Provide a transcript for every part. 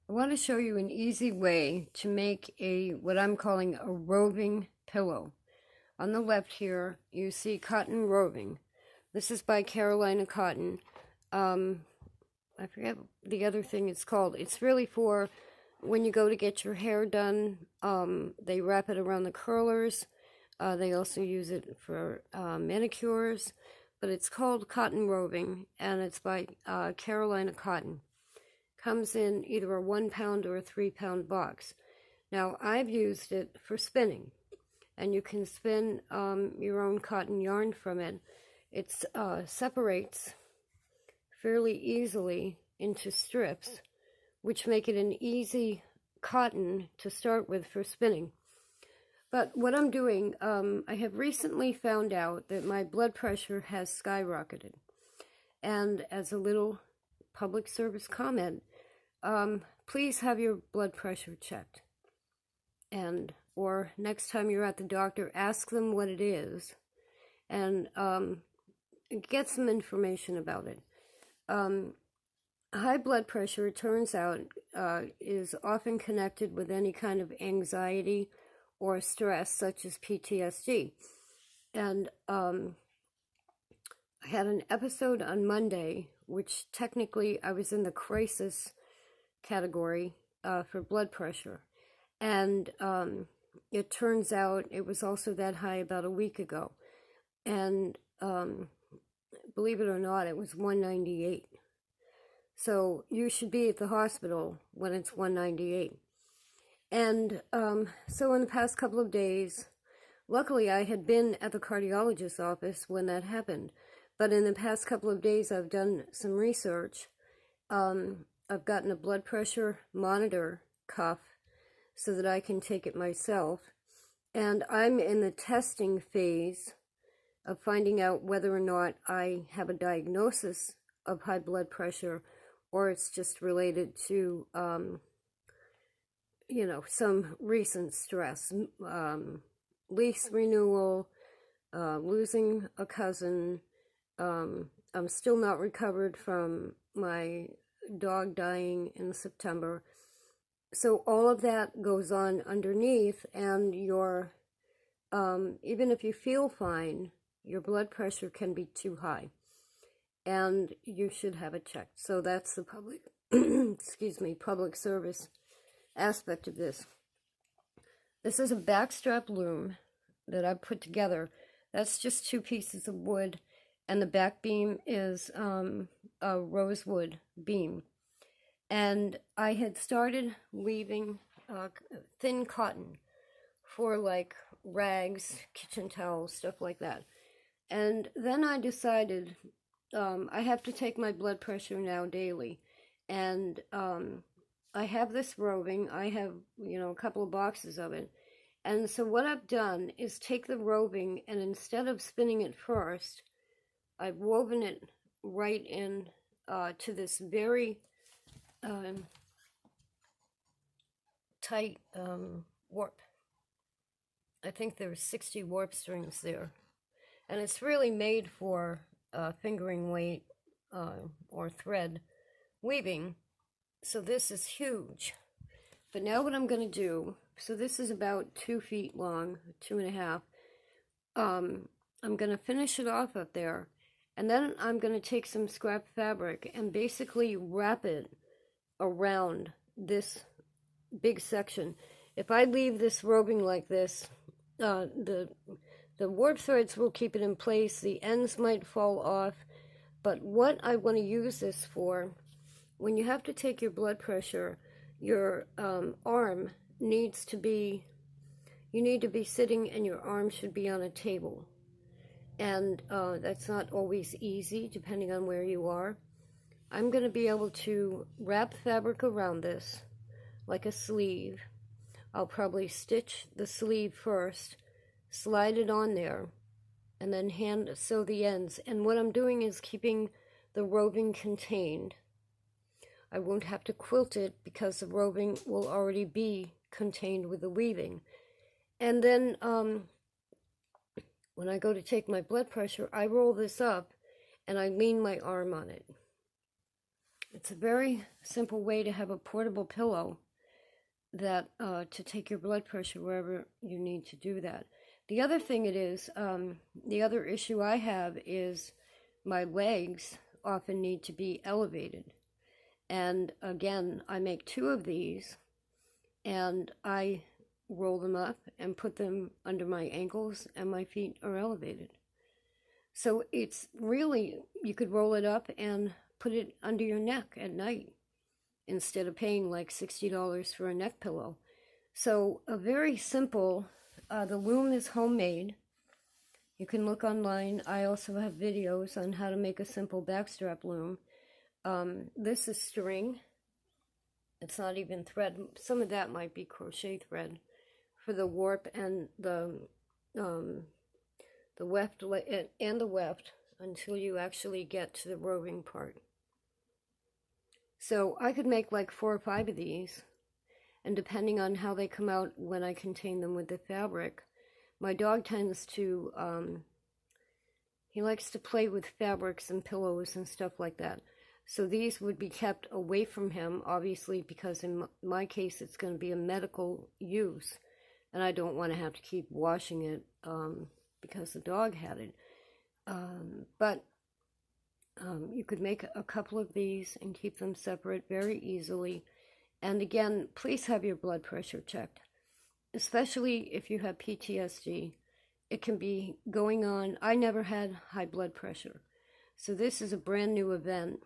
I want to show you an easy way to make what I'm calling a roving pillow. On the left here, you see cotton roving. This is by Carolina Cotton. I forget the other thing it's called. It's really for when you go to get your hair done. They wrap it around the curlers. They also use it for manicures, but it's called cotton roving, and it's by Carolina Cotton. Comes in either a 1 pound or a 3 pound box. Now I've used it for spinning, and you can spin your own cotton yarn from it. It separates fairly easily into strips, which make it an easy cotton to start with for spinning. But what I'm doing, I have recently found out that my blood pressure has skyrocketed. And as a little public service comment, please have your blood pressure checked. Or next time you're at the doctor, ask them what it is and get some information about it. High blood pressure, it turns out, is often connected with any kind of anxiety or stress, such as PTSD. And I had an episode on Monday, which technically I was in the crisis category for blood pressure. And it turns out it was also that high about a week ago. And believe it or not, it was 198. So you should be at the hospital when it's 198. And so in the past couple of days, luckily I had been at the cardiologist's office when that happened. But in the past couple of days, I've done some research. I've gotten a blood pressure monitor cuff so that I can take it myself. And I'm in the testing phase of finding out whether or not I have a diagnosis of high blood pressure, or it's just related to, some recent stress, lease renewal, losing a cousin. I'm still not recovered from my dog dying in September. So all of that goes on underneath, and your even if you feel fine, your blood pressure can be too high, and you should have it checked. So that's the public public service aspect of this. This is a backstrap loom that I put together. That's just 2 pieces of wood, and the back beam is a rosewood beam. And I had started weaving thin cotton for like rags, kitchen towels, stuff like that. And then I decided I have to take my blood pressure now daily. And I have this roving. I have, a couple of boxes of it. And so what I've done is take the roving, and instead of spinning it first, I've woven it right in to this very tight warp. I think there's 60 warp strings there. And it's really made for fingering weight or thread weaving. So this is huge. But now what I'm going to do, so this is about 2 feet long, 2.5. I'm going to finish it off up there. And then I'm going to take some scrap fabric and basically wrap it around this big section. If I leave this roving like this, the warp threads will keep it in place. The ends might fall off. But what I want to use this for, when you have to take your blood pressure, your arm needs to be, you need to be sitting, and your arm should be on a table. And that's not always easy, depending on where you are. I'm going to be able to wrap fabric around this, like a sleeve. I'll probably stitch the sleeve first, slide it on there, and then hand sew the ends. And what I'm doing is keeping the roving contained. I won't have to quilt it because the roving will already be contained with the weaving. And then when I go to take my blood pressure, I roll this up and I lean my arm on it. It's a very simple way to have a portable pillow that to take your blood pressure wherever you need to do that. The other thing it is, the other issue I have is my legs often need to be elevated. And again, I make 2 of these and I roll them up and put them under my ankles and my feet are elevated. So it's really, you could roll it up and put it under your neck at night instead of paying like $60 for a neck pillow. So a very simple, the loom is homemade. You can look online. I also have videos on how to make a simple backstrap loom. This is string. It's not even thread. Some of that might be crochet thread for the warp and the weft and the weft until you actually get to the roving part. So I could make like 4 or 5 of these, and depending on how they come out when I contain them with the fabric, my dog tends to, he likes to play with fabrics and pillows and stuff like that. So these would be kept away from him, obviously, because in my case it's going to be a medical use, and I don't want to have to keep washing it because the dog had it. But you could make a couple of these and keep them separate very easily. And again, please have your blood pressure checked, especially if you have PTSD. It can be going on. I never had high blood pressure, so this is a brand new event,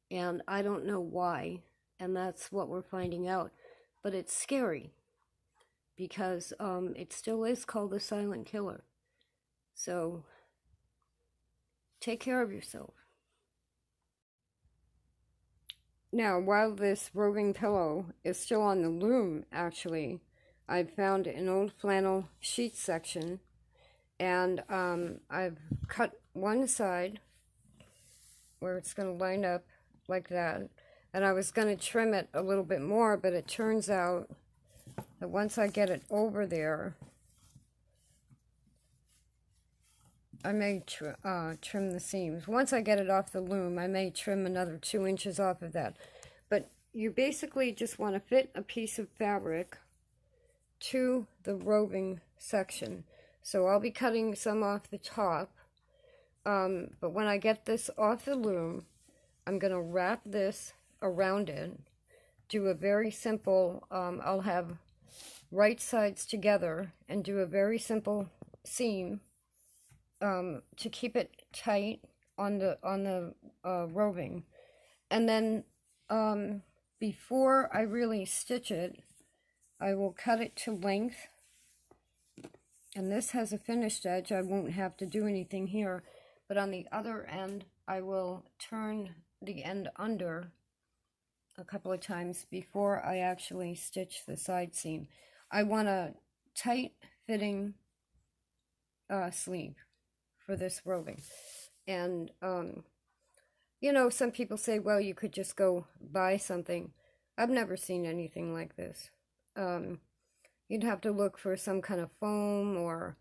and I don't know why, and that's what we're finding out. But it's scary because it still is called the silent killer. So take care of yourself. Now, while this roving pillow is still on the loom, actually, I've found an old flannel sheet section, and I've cut one side where it's going to line up like that, and I was going to trim it a little bit more, but it turns out that once I get it over there, I may trim the seams. Once I get it off the loom, I may trim another 2 inches off of that. But you basically just want to fit a piece of fabric to the roving section. So I'll be cutting some off the top. But when I get this off the loom, I'm going to wrap this around it. Do a very simple, I'll have right sides together and do a very simple seam to keep it tight on the roving. And then before I really stitch it, I will cut it to length. And this has a finished edge. I won't have to do anything here. But on the other end, I will turn the end under a couple of times before I actually stitch the side seam. I want a tight fitting sleeve for this roving. And you know, some people say, well, you could just go buy something. I've never seen anything like this. You'd have to look for some kind of foam or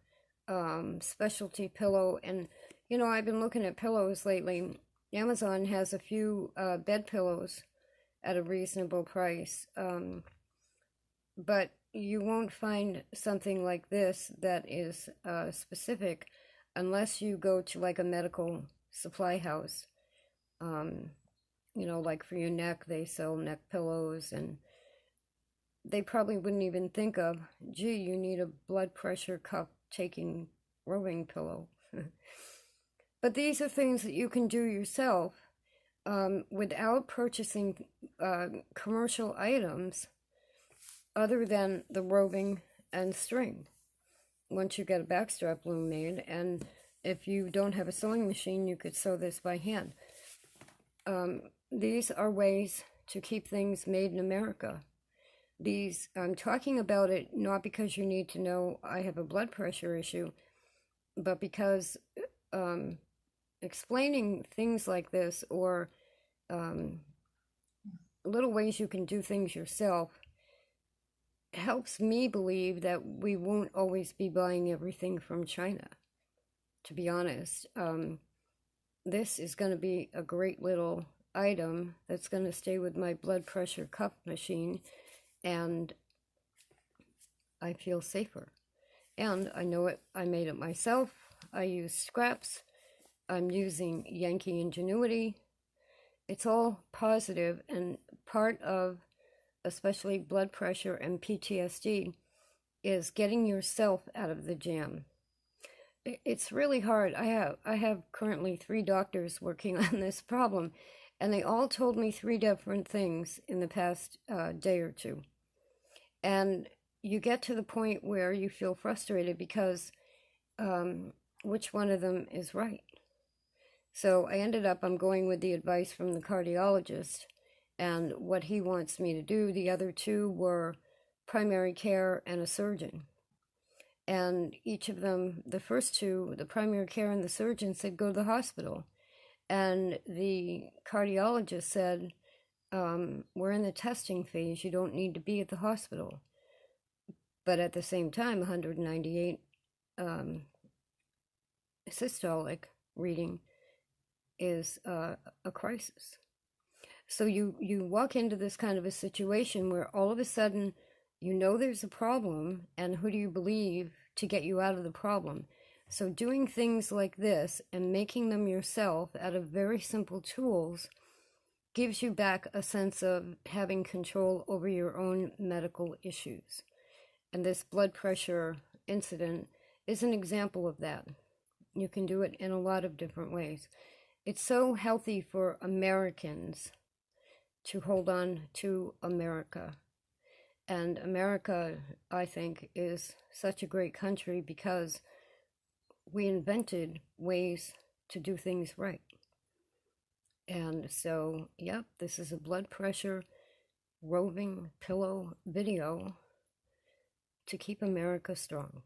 specialty pillow. And you know, I've been looking at pillows lately. Amazon has a few bed pillows at a reasonable price, but you won't find something like this that is specific unless you go to like a medical supply house. You know, like for your neck, they sell neck pillows, and they probably wouldn't even think of, gee, you need a blood pressure cuff taking roving pillow. But these are things that you can do yourself without purchasing commercial items other than the roving and string. Once you get a backstrap loom made, and if you don't have a sewing machine, you could sew this by hand. These are ways to keep things made in America. These, I'm talking about it not because you need to know I have a blood pressure issue, but because explaining things like this, or little ways you can do things yourself, helps me believe that we won't always be buying everything from China. To be honest, this is going to be a great little item that's going to stay with my blood pressure cuff machine, and I feel safer. And I know it, I made it myself. I use scraps. I'm using Yankee Ingenuity. It's all positive, and part of especially blood pressure and PTSD is getting yourself out of the jam. It's really hard. I have currently 3 doctors working on this problem, and they all told me 3 different things in the past day or two. And you get to the point where you feel frustrated because which one of them is right? So I ended up, I'm going with the advice from the cardiologist and what he wants me to do. The other 2 were primary care and a surgeon. And each of them, the first 2, the primary care and the surgeon, said go to the hospital. And the cardiologist said, we're in the testing phase. You don't need to be at the hospital. But at the same time, 198 systolic reading is a crisis. So you walk into this kind of a situation where all of a sudden you know there's a problem, and who do you believe to get you out of the problem? So doing things like this and making them yourself out of very simple tools gives you back a sense of having control over your own medical issues. And this blood pressure incident is an example of that. You can do it in a lot of different ways. It's so healthy for Americans to hold on to America. And America, I think, is such a great country because we invented ways to do things right. And so, yep, this is a blood pressure roving pillow video to keep America strong.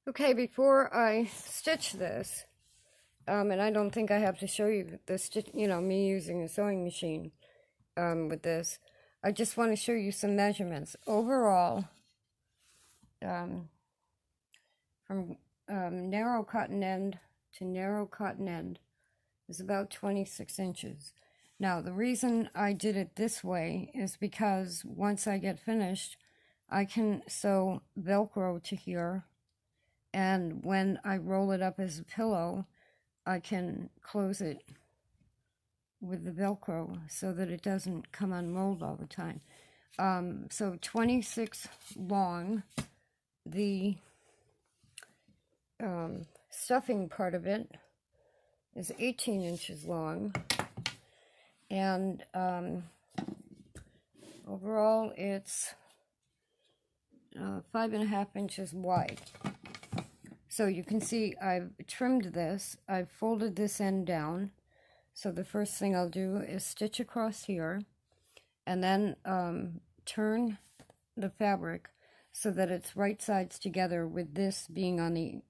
Okay, before I stitch this, and I don't think I have to show you the stitch, me using a sewing machine with this. I just want to show you some measurements. Overall, from narrow cotton end to narrow cotton end is about 26 inches. Now, the reason I did it this way is because once I get finished, I can sew Velcro to here, and when I roll it up as a pillow, I can close it with the Velcro so that it doesn't come unrolled all the time. So 26 long. The stuffing part of it is 18 inches long, and overall it's 5.5 inches wide. So you can see I've trimmed this, I've folded this end down. So the first thing I'll do is stitch across here, and then turn the fabric so that it's right sides together, with this being on the,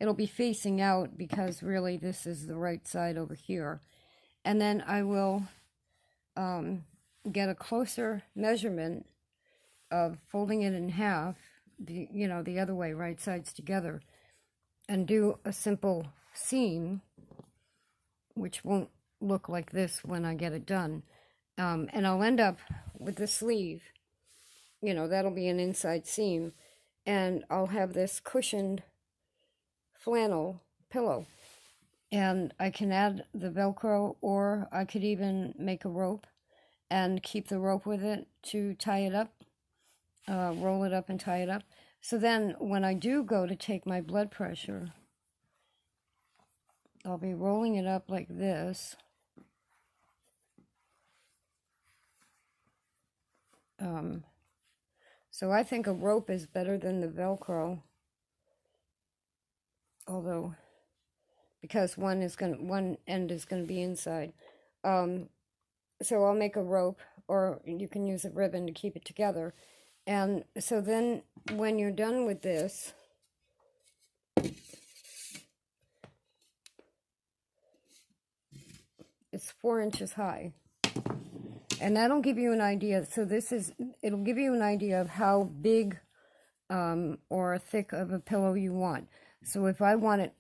it'll be facing out because really this is the right side over here. And then I will get a closer measurement of folding it in half, the other way, right sides together, and do a simple seam, which won't look like this when I get it done. And I'll end up with the sleeve, that'll be an inside seam, and I'll have this cushioned flannel pillow. And I can add the Velcro, or I could even make a rope and keep the rope with it to tie it up, roll it up and tie it up. So then when I do go to take my blood pressure, I'll be rolling it up like this. So I think a rope is better than the Velcro, although, because one end is going to be inside. So I'll make a rope, or you can use a ribbon to keep it together. And so then when you're done with this, it's 4 inches high. And that'll give you an idea. So it'll give you an idea of how big or thick of a pillow you want. So if I want it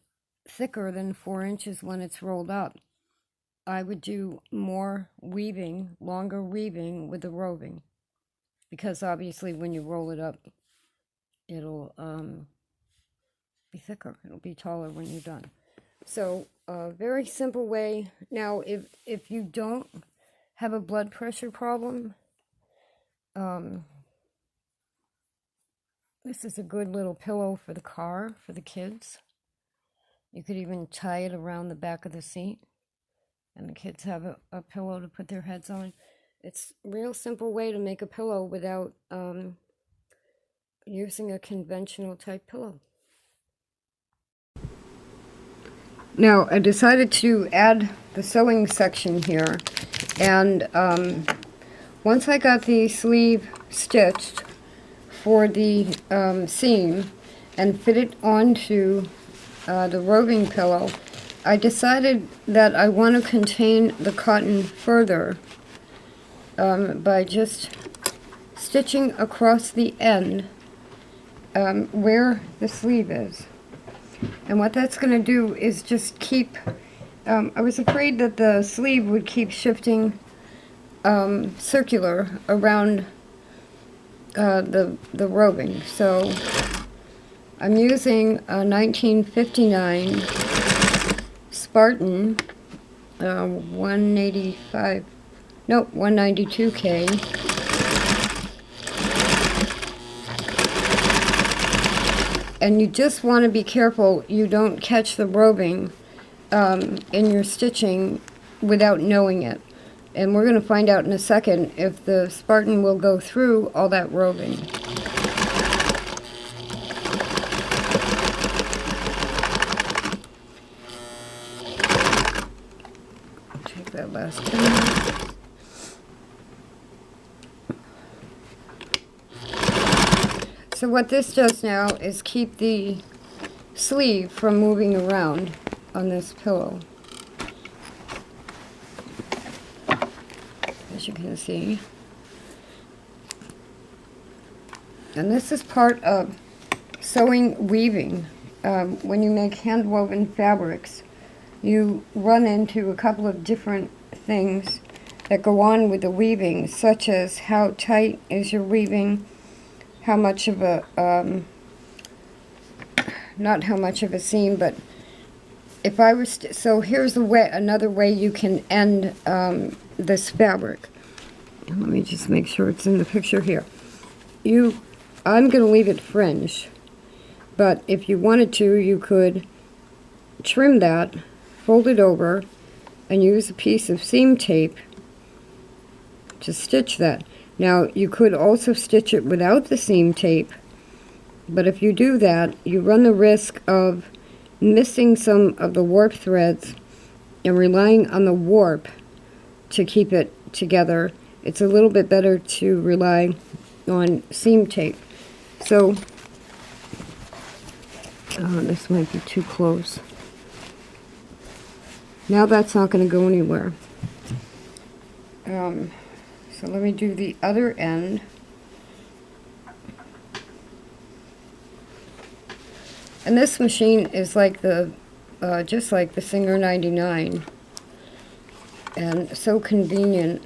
thicker than 4 inches when it's rolled up, I would do more weaving, longer weaving with the roving, because obviously when you roll it up, it'll be thicker. It'll be taller when you're done. So a very simple way. Now, if you don't have a blood pressure problem, this is a good little pillow for the car for the kids. You could even tie it around the back of the seat, and the kids have a pillow to put their heads on. It's a real simple way to make a pillow without using a conventional type pillow. Now, I decided to add the sewing section here, and once I got the sleeve stitched for the seam and fit it onto the roving pillow, I decided that I want to contain the cotton further by just stitching across the end where the sleeve is. And what that's going to do is just keep, I was afraid that the sleeve would keep shifting circular around the roving. So I'm using a 1959 Spartan 192K. And you just want to be careful you don't catch the roving in your stitching without knowing it. And we're going to find out in a second if the Spartan will go through all that roving. Take that last one. So what this does now is keep the sleeve from moving around on this pillow, as you can see. And this is part of sewing weaving. When you make hand-woven fabrics, you run into a couple of different things that go on with the weaving, such as how tight is your weaving, how much of a, not how much of a seam, but if I was, so here's a way, another way you can end this fabric. Let me just make sure it's in the picture here. I'm going to leave it fringe, but if you wanted to, you could trim that, fold it over, and use a piece of seam tape to stitch that. Now, you could also stitch it without the seam tape, but if you do that, you run the risk of missing some of the warp threads and relying on the warp to keep it together. It's a little bit better to rely on seam tape. So, this might be too close. Now that's not going to go anywhere. So let me do the other end. And this machine is like the, just like the Singer 99, and so convenient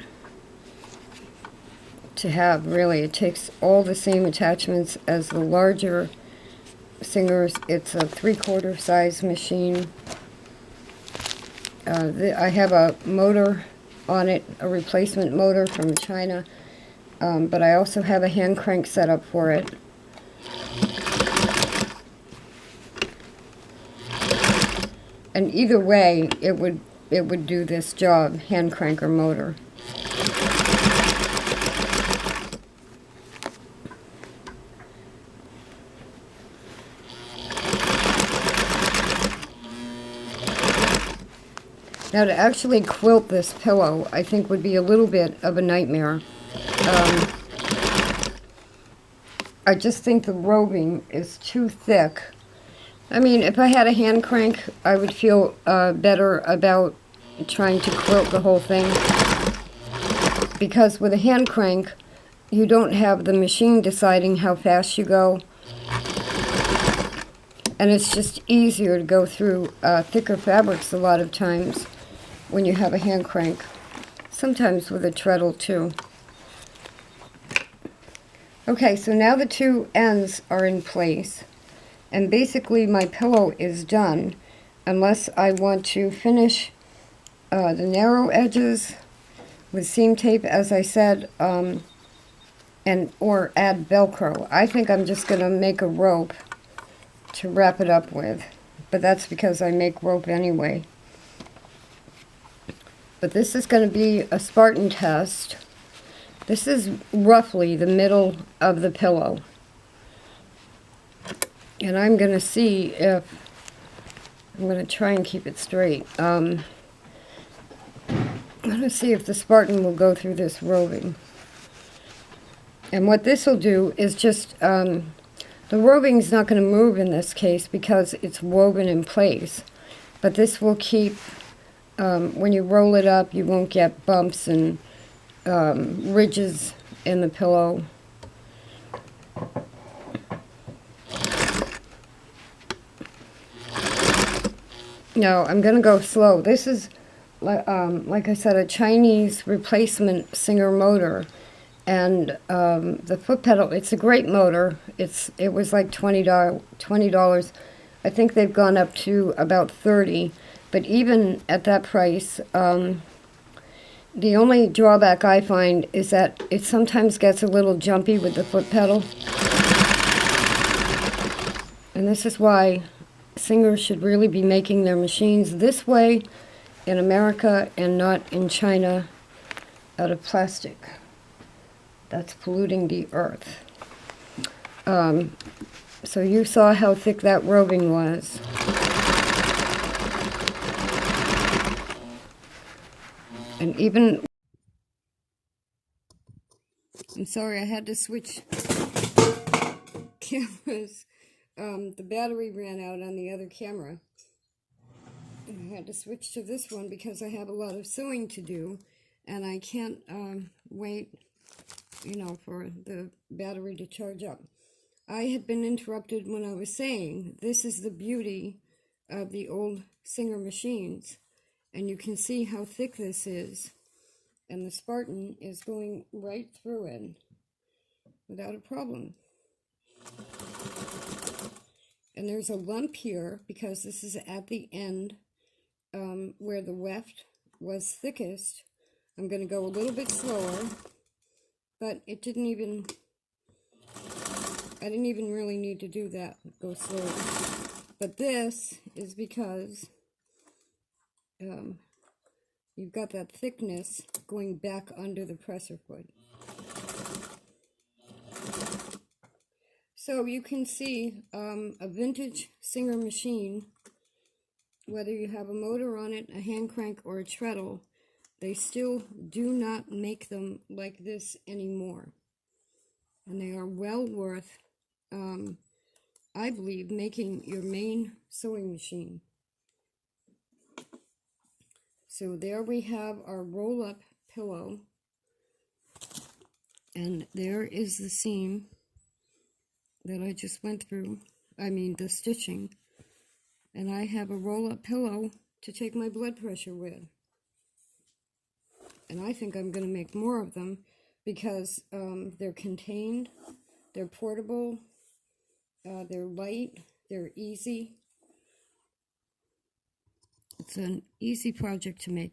to have, really. It takes all the same attachments as the larger Singers. It's a 3/4 size machine. I have a motor on it, a replacement motor from China, but I also have a hand crank set up for it. And either way, it would do this job, hand crank or motor. Now, to actually quilt this pillow, I think would be a little bit of a nightmare. I just think the roving is too thick. I mean, if I had a hand crank, I would feel better about trying to quilt the whole thing. Because with a hand crank, you don't have the machine deciding how fast you go. And it's just easier to go through thicker fabrics a lot of times when you have a hand crank. Sometimes with a treadle too. Okay, so now the two ends are in place. And basically my pillow is done, unless I want to finish the narrow edges with seam tape, as I said, or add Velcro. I think I'm just going to make a rope to wrap it up with, but that's because I make rope anyway. But this is going to be a Spartan test. This is roughly the middle of the pillow. And I'm going to see if, I'm going to try and keep it straight. I'm going to see if the Spartan will go through this roving. And what this will do is just, the roving is not going to move in this case because it's woven in place. But this will keep, when you roll it up, you won't get bumps and ridges in the pillow. No, I'm going to go slow. This is, like I said, a Chinese replacement Singer motor. And the foot pedal, it's a great motor. It was like $20. I think they've gone up to about $30. But even at that price, the only drawback I find is that it sometimes gets a little jumpy with the foot pedal. And this is why Singers should really be making their machines this way in America and not in China out of plastic. That's polluting the earth. So you saw how thick that roving was. And even, I'm sorry, I had to switch cameras. The battery ran out on the other camera. And I had to switch to this one because I have a lot of sewing to do, and I can't wait, for the battery to charge up. I had been interrupted when I was saying this is the beauty of the old Singer machines, and you can see how thick this is, and the Spartan is going right through it without a problem. And there's a lump here because this is at the end where the weft was thickest. I'm going to go a little bit slower, but I didn't even really need to do that, go slow. But this is because you've got that thickness going back under the presser foot. So you can see a vintage Singer machine, whether you have a motor on it, a hand crank, or a treadle, they still do not make them like this anymore. And they are well worth, I believe, making your main sewing machine. So there we have our roll-up pillow. And there is the seam that I just went through. I mean, the stitching. And I have a roll-up pillow to take my blood pressure with. And I think I'm going to make more of them because they're contained, they're portable, they're light, they're easy. It's an easy project to make.